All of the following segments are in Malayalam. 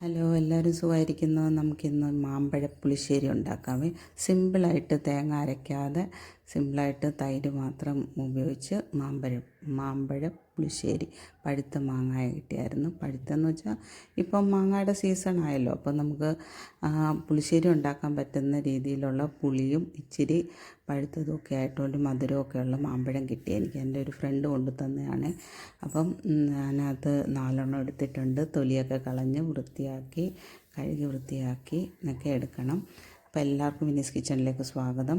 ഹലോ, എല്ലാവരും സുഖമായിരിക്കുന്നു. നമുക്കിന്ന് മാമ്പഴ പുളിശ്ശേരി ഉണ്ടാക്കാമേ. സിമ്പിളായിട്ട് തേങ്ങ അരയ്ക്കാതെ സിമ്പിളായിട്ട് തൈര് മാത്രം ഉപയോഗിച്ച് മാമ്പഴ പുളിശ്ശേരി. പഴുത്ത മാങ്ങായ കിട്ടിയായിരുന്നു. പഴുത്തെന്ന് വെച്ചാൽ ഇപ്പം മാങ്ങയുടെ സീസൺ ആയല്ലോ, അപ്പോൾ നമുക്ക് പുളിശ്ശേരി ഉണ്ടാക്കാൻ പറ്റുന്ന രീതിയിലുള്ള പുളിയും ഇച്ചിരി പഴുത്തതൊക്കെ ആയിട്ടുള്ള മധുരമൊക്കെ ഉള്ള മാമ്പഴം കിട്ടി. എനിക്ക് എൻ്റെ ഒരു ഫ്രണ്ട് കൊണ്ടു തന്നെയാണ്. അപ്പം ഞാനത് 4 എടുത്തിട്ടുണ്ട്. തൊലിയൊക്കെ കളഞ്ഞ് കഴുകി വൃത്തിയാക്കി എന്നൊക്കെ എടുക്കണം. അപ്പോൾ എല്ലാവർക്കും വിനീസ് കിച്ചണിലേക്ക് സ്വാഗതം.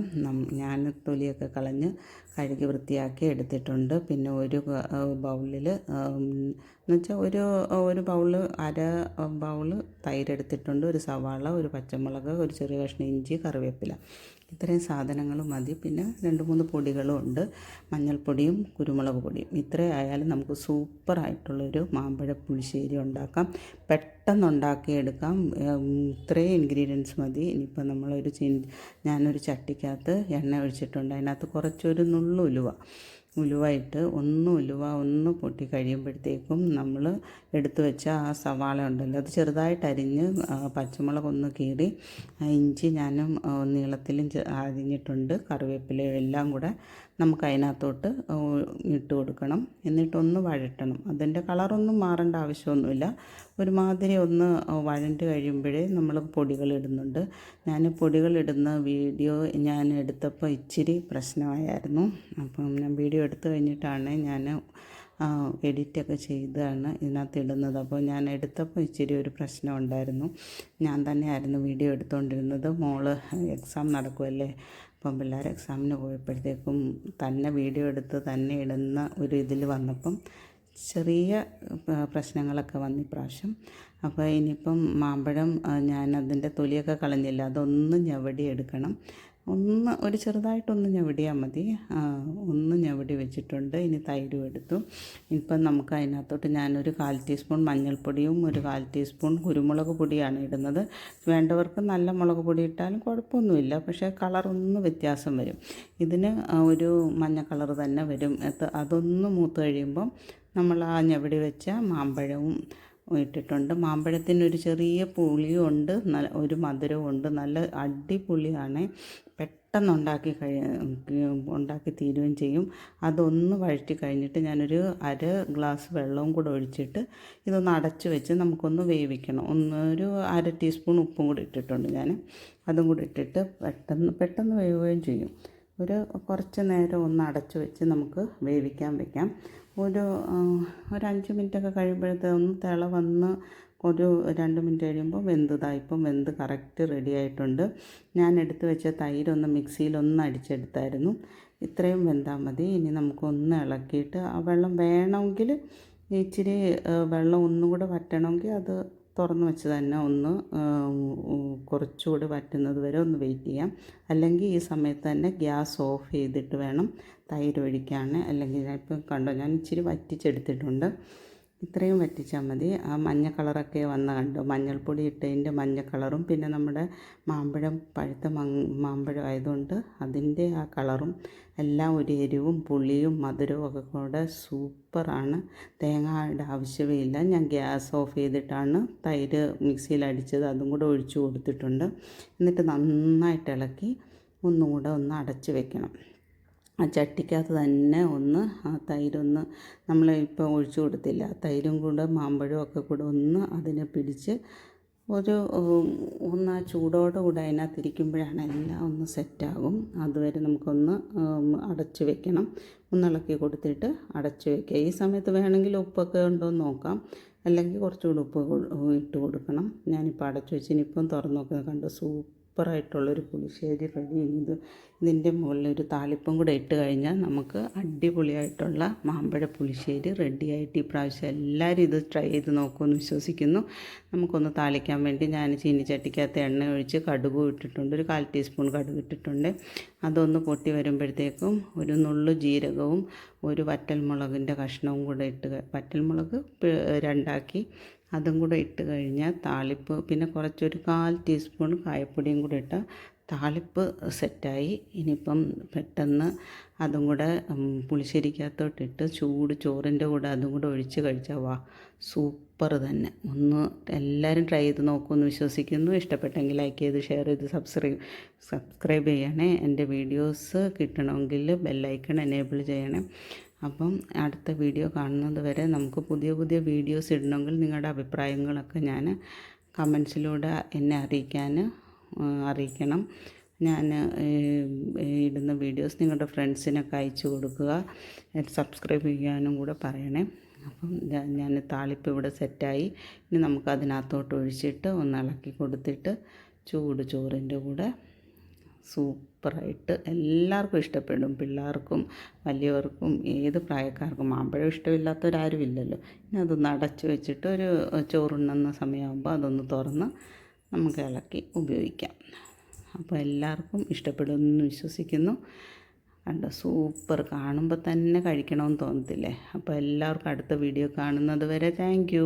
ഞാൻ തൊലിയൊക്കെ കളഞ്ഞ് കഴുകി വൃത്തിയാക്കി എടുത്തിട്ടുണ്ട്. പിന്നെ ഒരു ബൗളിൽ എന്നുവെച്ചാൽ ഒരു ബൗള് അര ബൗള് തൈര് എടുത്തിട്ടുണ്ട്. ഒരു സവാള, ഒരു പച്ചമുളക്, ഒരു ചെറിയ കഷ്ണം ഇഞ്ചി, കറിവേപ്പില, ഇത്രയും സാധനങ്ങൾ മതി. പിന്നെ 2-3 പൊടികളും ഉണ്ട്, മഞ്ഞൾപ്പൊടിയും കുരുമുളക് പൊടിയും. ഇത്രയും ആയാലും നമുക്ക് സൂപ്പറായിട്ടുള്ളൊരു മാമ്പഴ പുളിശ്ശേരി ഉണ്ടാക്കാം, പെട്ടെന്ന് ഉണ്ടാക്കിയെടുക്കാം. ഇത്രയും ഇൻഗ്രീഡിയൻസ് മതി. ഇനിയിപ്പോൾ ഞാനൊരു ചട്ടിക്കകത്ത് എണ്ണ ഒഴിച്ചിട്ടുണ്ട്. അതിനകത്ത് കുറച്ചൊരു നുള്ളു ഉലുവയിട്ട് ഒന്ന് പൊട്ടി കഴിയുമ്പോഴത്തേക്കും നമ്മൾ എടുത്തു വെച്ച ആ സവാള ഉണ്ടല്ലോ, അത് ചെറുതായിട്ട് അരിഞ്ഞ്, പച്ചമുളകൊന്ന് കീറി, ഇഞ്ചി ഞാനും നീളത്തിലും അരിഞ്ഞിട്ടുണ്ട്, കറിവേപ്പിലയും എല്ലാം കൂടെ നമുക്ക് അതിനകത്തോട്ട് ഇട്ട് കൊടുക്കണം. എന്നിട്ടൊന്ന് വഴറ്റണം. അതിൻ്റെ കളറൊന്നും മാറേണ്ട ആവശ്യമൊന്നുമില്ല. ഒരുമാതിരി ഒന്ന് വഴണ്ട് കഴിയുമ്പോഴേ നമ്മൾ പൊടികളിടുന്നുണ്ട്. ഞാൻ പൊടികളിടുന്ന വീഡിയോ ഞാൻ എടുത്തപ്പോൾ ഇച്ചിരി പ്രശ്നമായിരുന്നു. അപ്പം ഞാൻ വീഡിയോ എടുത്തു കഴിഞ്ഞിട്ടാണ് ഞാൻ എഡിറ്റൊക്കെ ചെയ്താണ് ഇതിനകത്ത് ഇടുന്നത്. അപ്പോൾ ഞാൻ എടുത്തപ്പോൾ ഇച്ചിരി ഒരു പ്രശ്നം ഉണ്ടായിരുന്നു. ഞാൻ തന്നെയായിരുന്നു വീഡിയോ എടുത്തുകൊണ്ടിരുന്നത്. മോള് എക്സാം നടക്കുമല്ലേ, അപ്പം പിള്ളേർ എക്സാമിന് പോയപ്പോഴത്തേക്കും തന്നെ വീഡിയോ എടുത്ത് തന്നെ ഇടുന്ന ഒരു ഇതിൽ വന്നപ്പം ചെറിയ പ്രശ്നങ്ങളൊക്കെ വന്നു ഇപ്രാവശ്യം. അപ്പോൾ ഇനിയിപ്പം മാമ്പഴം ഞാൻ അതിൻ്റെ തൊലിയൊക്കെ കളഞ്ഞില്ല, അതൊന്ന് ഞവടി എടുക്കണം. ഒരു ചെറുതായിട്ടൊന്ന് ഞവടിയാൽ മതി. ഒന്ന് ഞവടി വെച്ചിട്ടുണ്ട്. ഇനി തൈരും എടുത്തു. ഇപ്പം നമുക്ക് അതിനകത്തോട്ട് ഞാനൊരു 1/4 ടീസ്പൂൺ മഞ്ഞൾപ്പൊടിയും ഒരു 1/4 ടീസ്പൂൺ കുരുമുളക് പൊടിയാണ് ഇടുന്നത്. വേണ്ടവർക്ക് നല്ല മുളക് പൊടി ഇട്ടാലും കുഴപ്പമൊന്നുമില്ല, പക്ഷേ കളറൊന്ന് വ്യത്യാസം വരും. ഇതിന് ഒരു മഞ്ഞ കളർ തന്നെ വരും. അതൊന്ന് മൂത്ത് കഴിയുമ്പം നമ്മൾ ആ ഞവടി വെച്ച മാമ്പഴവും ഇട്ടിട്ടുണ്ട്. മാമ്പഴത്തിനൊരു ചെറിയ പുളിയും ഉണ്ട്, ഒരു മധുരവും ഉണ്ട്. നല്ല അടിപൊളിയാണ്. പെട്ടെന്ന് ഉണ്ടാക്കി തീരുകയും ചെയ്യും. അതൊന്ന് വഴറ്റി കഴിഞ്ഞിട്ട് ഞാനൊരു അര ഗ്ലാസ് വെള്ളവും കൂടെ ഒഴിച്ചിട്ട് ഇതൊന്ന് അടച്ച് വെച്ച് നമുക്കൊന്ന് വേവിക്കണം. ഒരു അര ടീസ്പൂൺ ഉപ്പും കൂടി ഇട്ടിട്ടുണ്ട് ഞാൻ. അതും കൂടി ഇട്ടിട്ട് പെട്ടെന്ന് വേവുകയും ചെയ്യും. കുറച്ച് നേരം ഒന്ന് അടച്ച് വെച്ച് നമുക്ക് വേവിക്കാൻ വെക്കാം. ഒരു 5 മിനിറ്റൊക്കെ കഴിയുമ്പോഴത്തെ ഒന്ന് തിള വന്ന് ഒരു 2 മിനിറ്റ് കഴിയുമ്പോൾ ഇപ്പം വെന്ത് കറക്റ്റ് റെഡി ആയിട്ടുണ്ട്. ഞാൻ എടുത്ത് വെച്ച തൈരൊന്ന് മിക്സിയിലൊന്ന് അടിച്ചെടുത്തായിരുന്നു. ഇത്രയും വെന്താൽ മതി. ഇനി നമുക്കൊന്ന് ഇളക്കിയിട്ട് ആ വെള്ളം വേണമെങ്കിൽ ഇച്ചിരി വെള്ളം ഒന്നും കൂടെ വറ്റണമെങ്കിൽ അത് തുറന്ന് വെച്ച് തന്നെ ഒന്ന് കുറച്ചുകൂടി വറ്റുന്നത് വരെ ഒന്ന് വെയിറ്റ് ചെയ്യാം. അല്ലെങ്കിൽ ഈ സമയത്ത് തന്നെ ഗ്യാസ് ഓഫ് ചെയ്തിട്ട് വേണം തൈര് ഒഴിക്കാൻ. അല്ലെങ്കിൽ ഇപ്പം കണ്ടോ, ഞാൻ ഇച്ചിരി വറ്റിച്ചെടുത്തിട്ടുണ്ട്. ഇത്രയും വറ്റിച്ചാൽ മതി. ആ മഞ്ഞ കളറൊക്കെ കണ്ടോ, മഞ്ഞൾപ്പൊടി ഇട്ടതിൻ്റെ മഞ്ഞ കളറും പിന്നെ നമ്മുടെ പഴുത്ത മാമ്പഴം ആയതുകൊണ്ട് അതിൻ്റെ ആ കളറും എല്ലാം ഒരു എരിവും പുളിയും മധുരവും ഒക്കെ കൂടെ സൂപ്പറാണ്. തേങ്ങയുടെ ആവശ്യമേ ഇല്ല. ഞാൻ ഗ്യാസ് ഓഫ് ചെയ്തിട്ടാണ് തൈര് മിക്സിയിൽ അടിച്ചത്, അതും കൂടെ ഒഴിച്ചു കൊടുത്തിട്ടുണ്ട്. എന്നിട്ട് നന്നായിട്ട് ഇളക്കി ഒന്നുകൂടെ ഒന്ന് അടച്ച് വെക്കണം. ആ ചട്ടിക്കകത്ത് തന്നെ ആ തൈരൊന്ന് നമ്മൾ ഇപ്പോൾ ഒഴിച്ചു കൊടുത്തില്ല, തൈരും കൂടെ മാമ്പഴവും ഒക്കെ കൂടെ ഒന്ന് അതിനെ പിടിച്ച് ഒന്ന് ആ ചൂടോടുകൂടെ അതിനകത്തിരിക്കുമ്പോഴാണ് എല്ലാം ഒന്ന് സെറ്റാകും. അതുവരെ നമുക്കൊന്ന് അടച്ചു വെക്കണം. ഒന്ന് ഇളക്കി കൊടുത്തിട്ട് അടച്ചു വയ്ക്കുക. ഈ സമയത്ത് വേണമെങ്കിൽ ഉപ്പൊക്കെ ഉണ്ടോ എന്ന് നോക്കാം, അല്ലെങ്കിൽ കുറച്ചുകൂടി ഉപ്പ് ഇട്ട് കൊടുക്കണം. ഞാനിപ്പോൾ അടച്ചു വെച്ച് ഇനിയിപ്പം തുറന്ന് നോക്കുന്നത് കണ്ടു, സൂപ്പറായിട്ടുള്ളൊരു പുളിശ്ശേരി റെഡി. ഇതിൻ്റെ മുകളിൽ ഒരു താളിപ്പും കൂടെ ഇട്ട് കഴിഞ്ഞാൽ നമുക്ക് അടിപൊളിയായിട്ടുള്ള മാമ്പഴ പുളിശ്ശേരി റെഡിയായിട്ട്. ഈ പ്രാവശ്യം എല്ലാവരും ഇത് ട്രൈ ചെയ്ത് നോക്കുമെന്ന് വിശ്വസിക്കുന്നു. നമുക്കൊന്ന് താളിക്കാൻ വേണ്ടി ഞാൻ ചീനിച്ചട്ടിക്കകത്ത് എണ്ണ ഒഴിച്ച് കടുകും ഇട്ടിട്ടുണ്ട്. ഒരു 1/4 ടീസ്പൂൺ കടുക് ഇട്ടിട്ടുണ്ട്. അതൊന്ന് പൊട്ടി വരുമ്പോഴത്തേക്കും ഒരു നുള്ളു ജീരകവും ഒരു വറ്റൽമുളകിൻ്റെ കഷ്ണവും കൂടെ വറ്റൽമുളക് 2 അതും കൂടെ ഇട്ട് കഴിഞ്ഞാൽ താളിപ്പ്, പിന്നെ കുറച്ചൊരു 1/4 ടീസ്പൂൺ കായപ്പൊടിയും കൂടെ ഇട്ടാൽ താളിപ്പ് സെറ്റായി. ഇനിയിപ്പം പെട്ടെന്ന് അതും കൂടെ പുളിശ്ശേരിക്കകത്തോട്ടിട്ട് ചൂട് ചോറിൻ്റെ കൂടെ അതും കൂടെ ഒഴിച്ച് കഴിച്ചാൽ സൂപ്പർ സൂപ്പർ തന്നെ. ഒന്ന് എല്ലാവരും ട്രൈ ചെയ്ത് നോക്കുമെന്ന് വിശ്വസിക്കുന്നു. ഇഷ്ടപ്പെട്ടെങ്കിൽ ലൈക്ക് ചെയ്ത് ഷെയർ ചെയ്ത് സബ്സ്ക്രൈബ് ചെയ്യണേ. എൻ്റെ വീഡിയോസ് കിട്ടണമെങ്കിൽ ബെല്ലൈക്കൺ എനേബിൾ ചെയ്യണേ. അപ്പം അടുത്ത വീഡിയോ കാണുന്നത് വരെ നമുക്ക് പുതിയ പുതിയ വീഡിയോസ് ഇടണമെങ്കിൽ നിങ്ങളുടെ അഭിപ്രായങ്ങളൊക്കെ ഞാൻ കമൻസിലൂടെ എന്നെ അറിയിക്കണം. ഞാൻ ഇടുന്ന വീഡിയോസ് നിങ്ങളുടെ ഫ്രണ്ട്സിനൊക്കെ അയച്ചു കൊടുക്കുക. സബ്സ്ക്രൈബ് ചെയ്യാനും കൂടെ പറയണേ. അപ്പം ഞാൻ താളിപ്പ് ഇവിടെ സെറ്റായി. ഇനി നമുക്ക് അതിനകത്തോട്ട് ഒഴിച്ചിട്ട് ഒന്ന് ഇളക്കി കൊടുത്തിട്ട് ചൂട് ചോറിൻ്റെ കൂടെ സൂപ്പറായിട്ട് എല്ലാവർക്കും ഇഷ്ടപ്പെടും. പിള്ളേർക്കും വലിയവർക്കും ഏത് പ്രായക്കാർക്കും. മാമ്പഴം ഇഷ്ടമില്ലാത്തവരാരും ഇല്ലല്ലോ. ഇനി അതൊന്ന് അടച്ച് വെച്ചിട്ട് ഒരു ചോറുണ്ണുന്ന സമയമാകുമ്പോൾ അതൊന്ന് തുറന്ന് നമുക്ക് ഇളക്കി ഉപയോഗിക്കാം. അപ്പോൾ എല്ലാവർക്കും ഇഷ്ടപ്പെടുമെന്ന് വിശ്വസിക്കുന്നു. കണ്ടോ, സൂപ്പർ. കാണുമ്പോൾ തന്നെ കഴിക്കണമെന്ന് തോന്നത്തില്ലേ? അപ്പോൾ എല്ലാവർക്കും അടുത്ത വീഡിയോ കാണുന്നത് വരെ താങ്ക് യു.